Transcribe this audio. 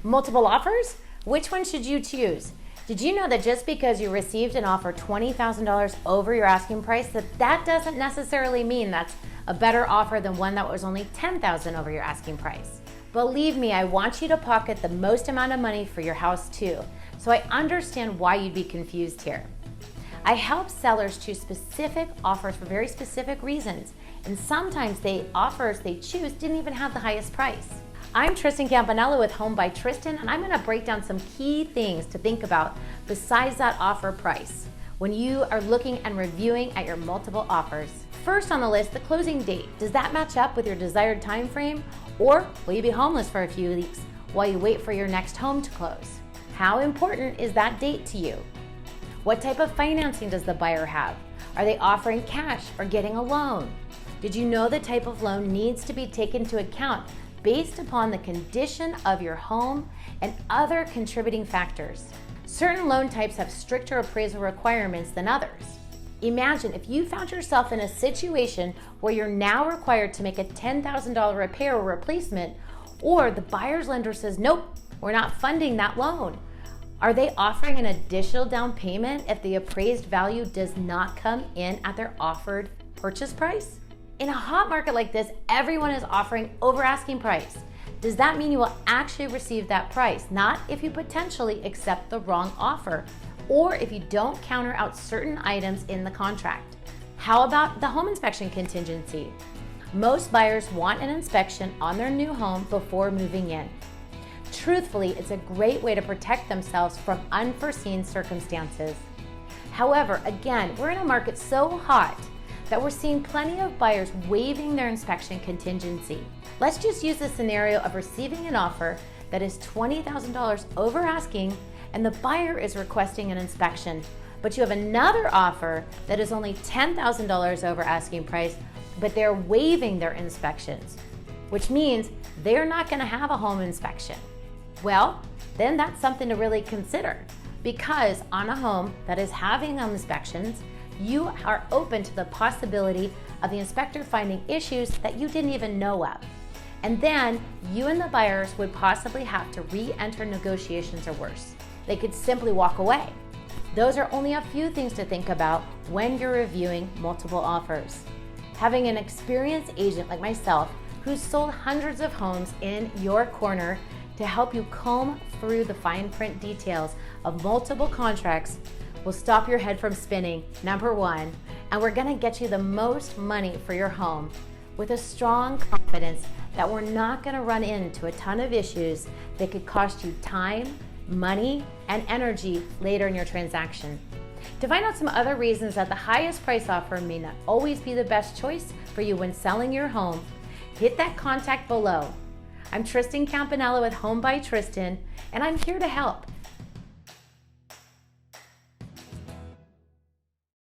Multiple offers? Which one should you choose? Did you know that just because you received an offer $20,000 over your asking price, that doesn't necessarily mean that's a better offer than one that was only $10,000 over your asking price? Believe me, I want you to pocket the most amount of money for your house too, so I understand why you'd be confused here. I help sellers choose specific offers for very specific reasons, and sometimes the offers they choose didn't even have the highest price. I'm Tristan Campanella with Home by Tristan, and I'm going to break down some key things to think about besides that offer price when you are looking and reviewing at your multiple offers. First on the list, the closing date. Does that match up with your desired time frame, or will you be homeless for a few weeks while you wait for your next home to close? How important is that date to you? What type of financing does the buyer have? Are they offering cash or getting a loan? Did you know the type of loan needs to be taken into account based upon the condition of your home and other contributing factors? Certain loan types have stricter appraisal requirements than others. Imagine if you found yourself in a situation where you're now required to make a $10,000 repair or replacement, or the buyer's lender says, nope, we're not funding that loan. Are they offering an additional down payment if the appraised value does not come in at their offered purchase price? In a hot market like this, everyone is offering over asking price. Does that mean you will actually receive that price? Not if you potentially accept the wrong offer or if you don't counter out certain items in the contract. How about the home inspection contingency? Most buyers want an inspection on their new home before moving in. Truthfully, it's a great way to protect themselves from unforeseen circumstances. However, again, we're in a market so hot that we're seeing plenty of buyers waiving their inspection contingency. Let's just use the scenario of receiving an offer that is $20,000 over asking and the buyer is requesting an inspection, but you have another offer that is only $10,000 over asking price, but they're waiving their inspections, which means they're not going to have a home inspection. Well, then that's something to really consider, because on a home that is having inspections, you are open to the possibility of the inspector finding issues that you didn't even know of. And then you and the buyers would possibly have to re-enter negotiations or worse. They could simply walk away. Those are only a few things to think about when you're reviewing multiple offers. Having an experienced agent like myself who's sold hundreds of homes in your corner to help you comb through the fine print details of multiple contracts will stop your head from spinning, number one, and we're gonna get you the most money for your home with a strong confidence that we're not gonna run into a ton of issues that could cost you time, money, and energy later in your transaction. To find out some other reasons that the highest price offer may not always be the best choice for you when selling your home, hit that contact below. I'm Tristan Campanella with Home by Tristan, and I'm here to help.